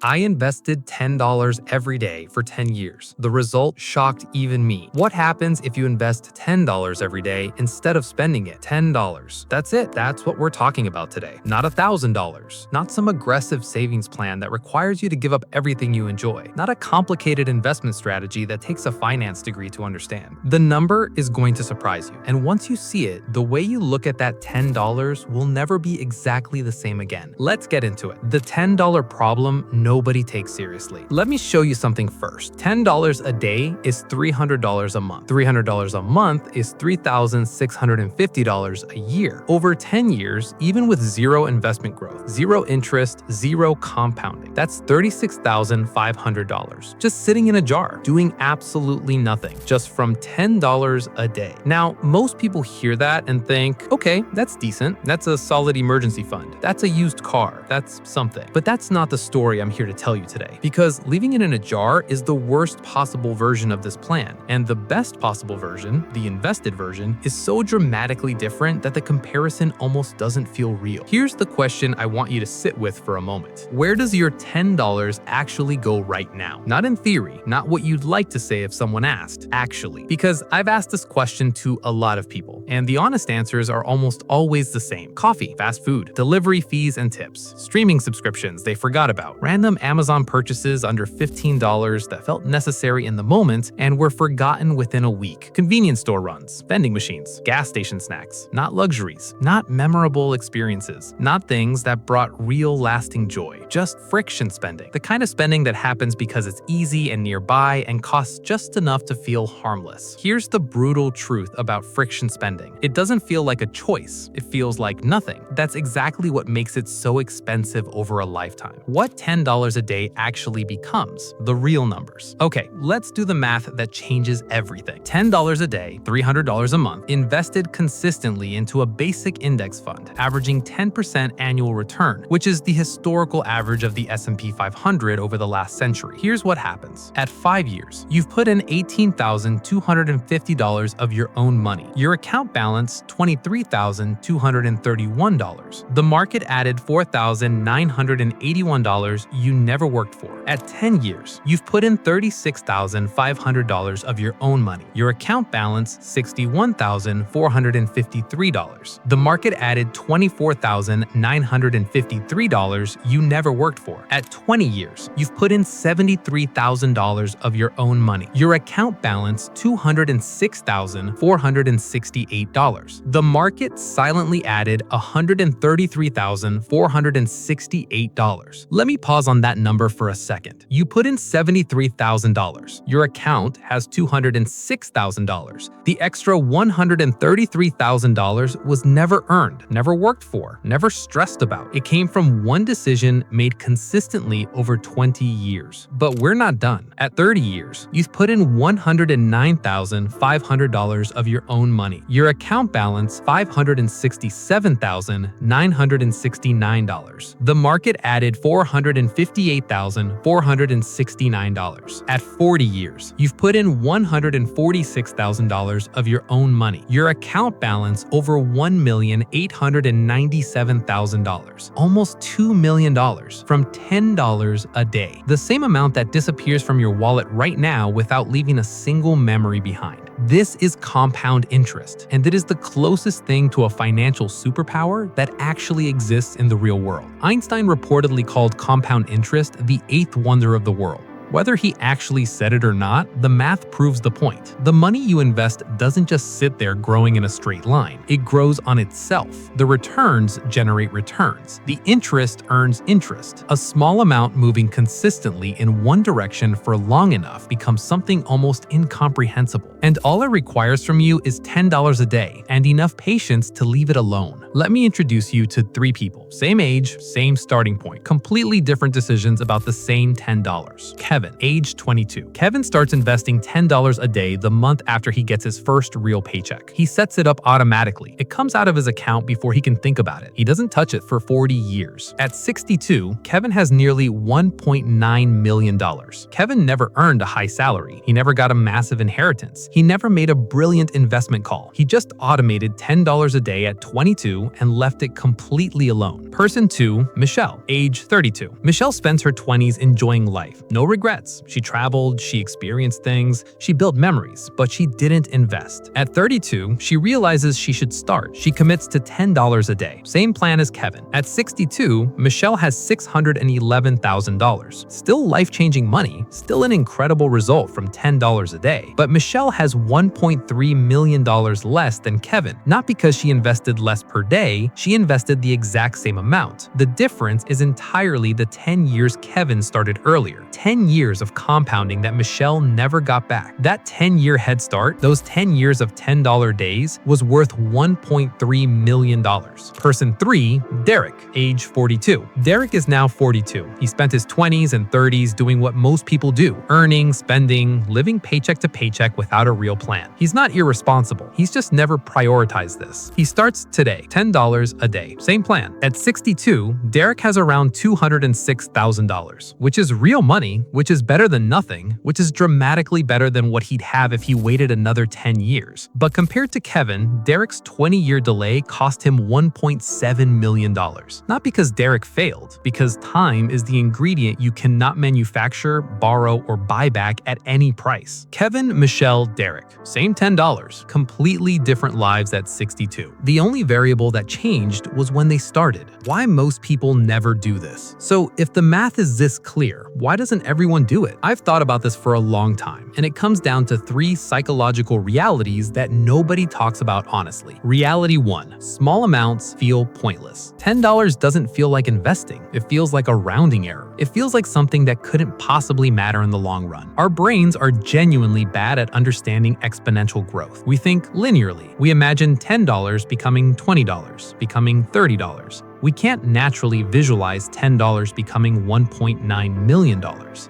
I invested $10 every day for 10 years. The result shocked even me. What happens if you invest $10 every day instead of spending it? $10. That's it. That's what we're talking about today. Not $1,000. Not some aggressive savings plan that requires you to give up everything you enjoy. Not a complicated investment strategy that takes a finance degree to understand. The number is going to surprise you. And once you see it, the way you look at that $10 will never be exactly the same again. Let's get into it. The $10 problem nobody takes seriously. Let me show you something first. $10 a day is $300 a month. $300 a month is $3,650 a year. Over 10 years, even with zero investment growth, zero interest, zero compounding, that's $36,500 just sitting in a jar, doing absolutely nothing, just from $10 a day. Now, most people hear that and think, okay, that's decent. That's a solid emergency fund. That's a used car. That's something. But that's not the story I'm here to tell you today, because leaving it in a jar is the worst possible version of this plan, and the best possible version, the invested version, is so dramatically different that the comparison almost doesn't feel real. Here's the question I want you to sit with for a moment. Where does your $10 actually go right now? Not in theory, not what you'd like to say if someone asked, actually. Because I've asked this question to a lot of people, and the honest answers are almost always the same. Coffee, fast food, delivery fees and tips, streaming subscriptions they forgot about, random Amazon purchases under $15 that felt necessary in the moment and were forgotten within a week, convenience store runs, vending machines, gas station snacks, not luxuries, not memorable experiences, not things that brought real lasting joy, just friction spending, the kind of spending that happens because it's easy and nearby and costs just enough to feel harmless. Here's the brutal truth about friction spending. It doesn't feel like a choice. It feels like nothing. That's exactly what makes it so expensive over a lifetime. What $10 a day actually becomes the real numbers. Okay, let's do the math that changes everything. $10 a day, $300 a month, invested consistently into a basic index fund, averaging 10% annual return, which is the historical average of the S&P 500 over the last century. Here's what happens. At 5 years, you've put in $18,250 of your own money. Your account balance, $23,231. The market added $4,981 you never worked for. At 10 years, you've put in $36,500 of your own money. Your account balance, $61,453. The market added $24,953 you never worked for. At 20 years, you've put in $73,000 of your own money. Your account balance, $206,468. The market silently added $133,468. Let me pause on that number for a second. You put in $73,000. Your account has $206,000. The extra $133,000 was never earned, never worked for, never stressed about. It came from one decision made consistently over 20 years. But we're not done. At 30 years, you've put in $109,500 of your own money. Your account balance, $567,969. The market added $458,469. At 40 years, you've put in $146,000 of your own money. Your account balance over $1,897,000, almost $2 million from $10 a day. The same amount that disappears from your wallet right now without leaving a single memory behind. This is compound interest, and it is the closest thing to a financial superpower that actually exists in the real world. Einstein reportedly called compound interest the eighth wonder of the world. Whether he actually said it or not, the math proves the point. The money you invest doesn't just sit there growing in a straight line. It grows on itself. The returns generate returns. The interest earns interest. A small amount moving consistently in one direction for long enough becomes something almost incomprehensible. And all it requires from you is $10 a day and enough patience to leave it alone. Let me introduce you to 3 people. Same age, same starting point, completely different decisions about the same $10. Kevin, age 22. Kevin starts investing $10 a day the month after he gets his first real paycheck. He sets it up automatically. It comes out of his account before he can think about it. He doesn't touch it for 40 years. At 62, Kevin has nearly $1.9 million. Kevin never earned a high salary. He never got a massive inheritance. He never made a brilliant investment call. He just automated $10 a day at 22 revenue and left it completely alone. Person 2, Michelle, age 32. Michelle spends her 20s enjoying life. No regrets. She traveled, she experienced things, she built memories, but she didn't invest. At 32, she realizes she should start. She commits to $10 a day. Same plan as Kevin. At 62, Michelle has $611,000. Still life-changing money, still an incredible result from $10 a day. But Michelle has $1.3 million less than Kevin. Not because she invested less per day, she invested the exact same amount. The difference is entirely the 10 years Kevin started earlier. 10 years of compounding that Michelle never got back. That 10-year head start, those 10 years of $10 days, was worth $1.3 million. Person 3, Derek, age 42. Derek is now 42. He spent his 20s and 30s doing what most people do, earning, spending, living paycheck to paycheck without a real plan. He's not irresponsible. He's just never prioritized this. He starts today, $10 a day. Same plan. At 62, Derek has around $206,000, which is real money, which is better than nothing, which is dramatically better than what he'd have if he waited another 10 years. But compared to Kevin, Derek's 20-year delay cost him $1.7 million. Not because Derek failed, because time is the ingredient you cannot manufacture, borrow, or buy back at any price. Kevin, Michelle, Derek. Same $10, completely different lives at 62. The only variable that changed was when they started. Why most people never do this? So if the math is this clear, why doesn't everyone do it? I've thought about this for a long time, and it comes down to 3 psychological realities that nobody talks about honestly. Reality 1, small amounts feel pointless. $10 doesn't feel like investing. It feels like a rounding error. It feels like something that couldn't possibly matter in the long run. Our brains are genuinely bad at understanding exponential growth. We think linearly. We imagine $10 becoming $20, becoming $30. We can't naturally visualize $10 becoming $1.9 million.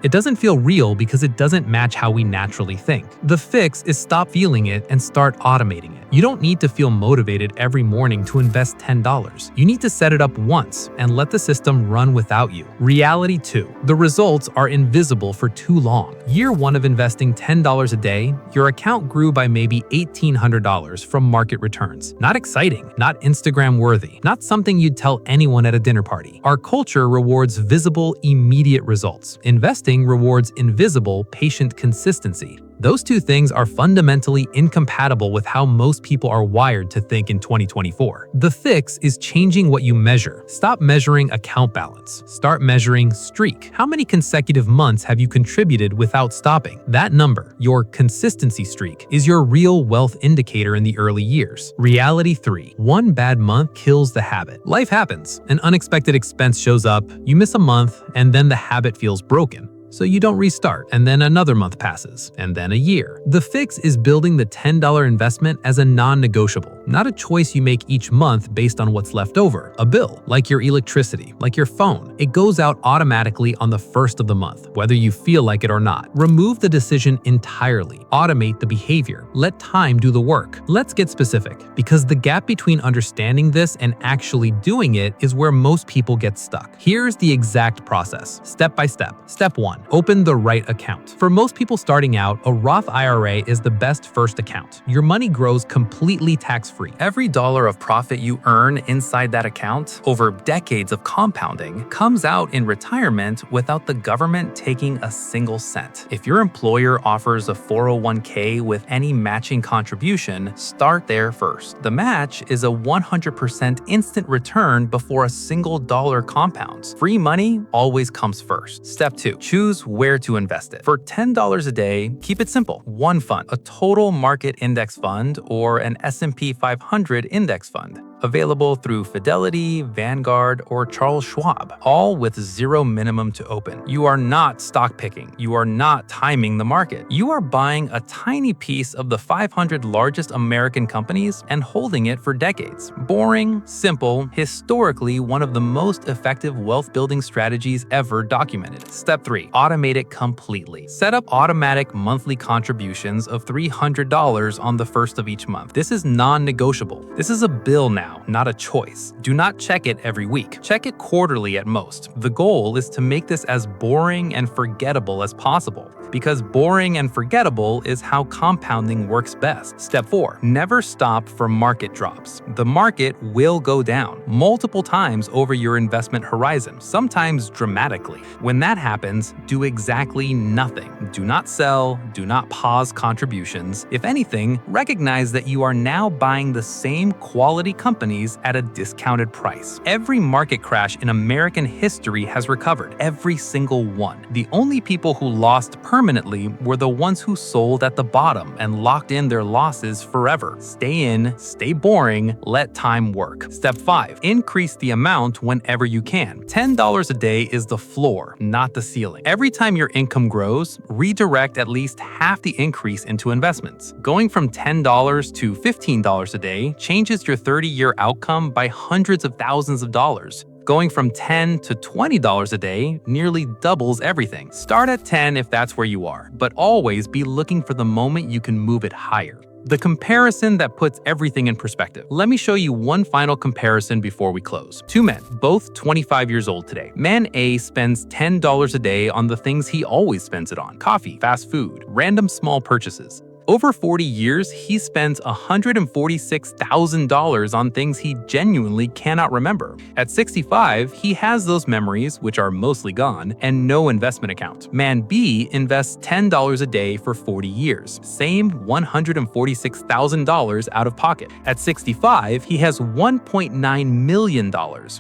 It doesn't feel real because it doesn't match how we naturally think. The fix is stop feeling it and start automating it. You don't need to feel motivated every morning to invest $10. You need to set it up once and let the system run without you. Reality 2. The results are invisible for too long. Year 1 of investing $10 a day, your account grew by maybe $1,800 from market returns. Not exciting, not Instagram worthy, not something you'd tell anyone at a dinner party. Our culture rewards visible, immediate results. Investing rewards invisible, patient consistency. Those two things are fundamentally incompatible with how most people are wired to think in 2024. The fix is changing what you measure. Stop measuring account balance. Start measuring streak. How many consecutive months have you contributed without stopping? That number, your consistency streak, is your real wealth indicator in the early years. Reality 3. One bad month kills the habit. Life happens. An unexpected expense shows up, you miss a month, and then the habit feels broken. So you don't restart, and then another month passes, and then a year. The fix is building the $10 investment as a non-negotiable, not a choice you make each month based on what's left over. A bill, like your electricity, like your phone. It goes out automatically on the first of the month, whether you feel like it or not. Remove the decision entirely. Automate the behavior. Let time do the work. Let's get specific, because the gap between understanding this and actually doing it is where most people get stuck. Here's the exact process, step by step. Step 1. Open the right account. For most people starting out, a Roth IRA is the best first account. Your money grows completely tax-free. Every dollar of profit you earn inside that account, over decades of compounding, comes out in retirement without the government taking a single cent. If your employer offers a 401k with any matching contribution, start there first. The match is a 100% instant return before a single dollar compounds. Free money always comes first. Step 2. Choose where to invest it. For $10 a day, keep it simple. One fund, a total market index fund or an S&P 500 index fund. Available through Fidelity, Vanguard, or Charles Schwab, all with zero minimum to open. You are not stock picking. You are not timing the market. You are buying a tiny piece of the 500 largest American companies and holding it for decades. Boring, simple, historically one of the most effective wealth building strategies ever documented. Step 3. Automate it completely. Set up automatic monthly contributions of $300 on the first of each month. This is non-negotiable. This is a bill now. now, not a choice. Do not check it every week. Check it quarterly at most. The goal is to make this as boring and forgettable as possible, because boring and forgettable is how compounding works best. Step 4. Never stop for market drops. The market will go down multiple times over your investment horizon, sometimes dramatically. When that happens, do exactly nothing. Do not sell, do not pause contributions. If anything, recognize that you are now buying the same quality companies at a discounted price. Every market crash in American history has recovered, every single one. The only people who lost permanently were the ones who sold at the bottom and locked in their losses forever. Stay in, stay boring, let time work. Step 5. Increase the amount whenever you can. $10 a day is the floor, not the ceiling. Every time your income grows, redirect at least half the increase into investments. Going from $10 to $15 a day changes your 30-year outcome by hundreds of thousands of dollars. Going from $10 to $20 a day nearly doubles everything. Start at 10 if that's where you are, but always be looking for the moment you can move it higher. The comparison that puts everything in perspective. Let me show you one final comparison before we close. Two men, both 25 years old today. Man A spends $10 a day on the things he always spends it on: coffee, fast food, random small purchases. Over 40 years, he spends $146,000 on things he genuinely cannot remember. At 65, he has those memories, which are mostly gone, and no investment account. Man B invests $10 a day for 40 years. Same $146,000 out of pocket. At 65, he has $1.9 million,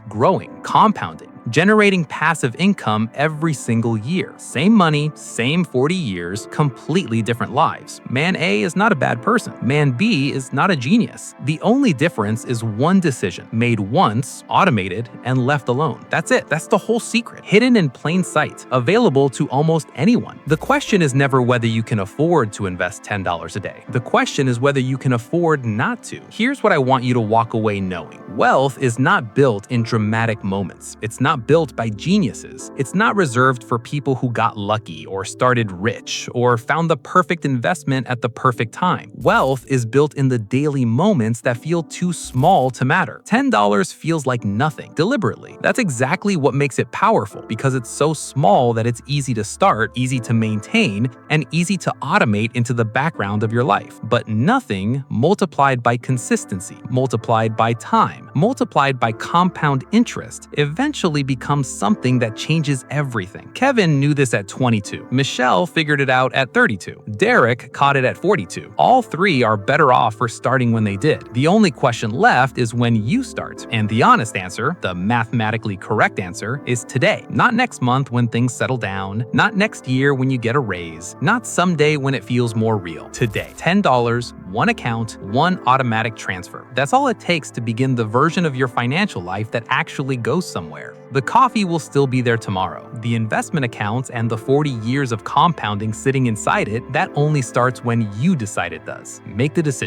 growing, compounding, generating passive income every single year. Same money, same 40 years, completely different lives. Man A is not a bad person. Man B is not a genius. The only difference is one decision, made once, automated, and left alone. That's it. That's the whole secret. Hidden in plain sight, available to almost anyone. The question is never whether you can afford to invest $10 a day. The question is whether you can afford not to. Here's what I want you to walk away knowing. Wealth is not built in dramatic moments. It's not built by geniuses. It's not reserved for people who got lucky or started rich or found the perfect investment at the perfect time. Wealth is built in the daily moments that feel too small to matter. $10 feels like nothing, deliberately. That's exactly what makes it powerful, because it's so small that it's easy to start, easy to maintain, and easy to automate into the background of your life. But nothing multiplied by consistency, multiplied by time, multiplied by compound interest, eventually becomes something that changes everything. Kevin knew this at 22. Michelle figured it out at 32. Derek caught it at 42. All three are better off for starting when they did. The only question left is when you start. And the honest answer, the mathematically correct answer, is today. Not next month when things settle down, not next year when you get a raise, not someday when it feels more real. Today. $10, one account, one automatic transfer. That's all it takes to begin the version of your financial life that actually goes somewhere. The coffee will still be there tomorrow. The investment accounts and the 40 years of compounding sitting inside it, that only starts when you decide it does. Make the decision.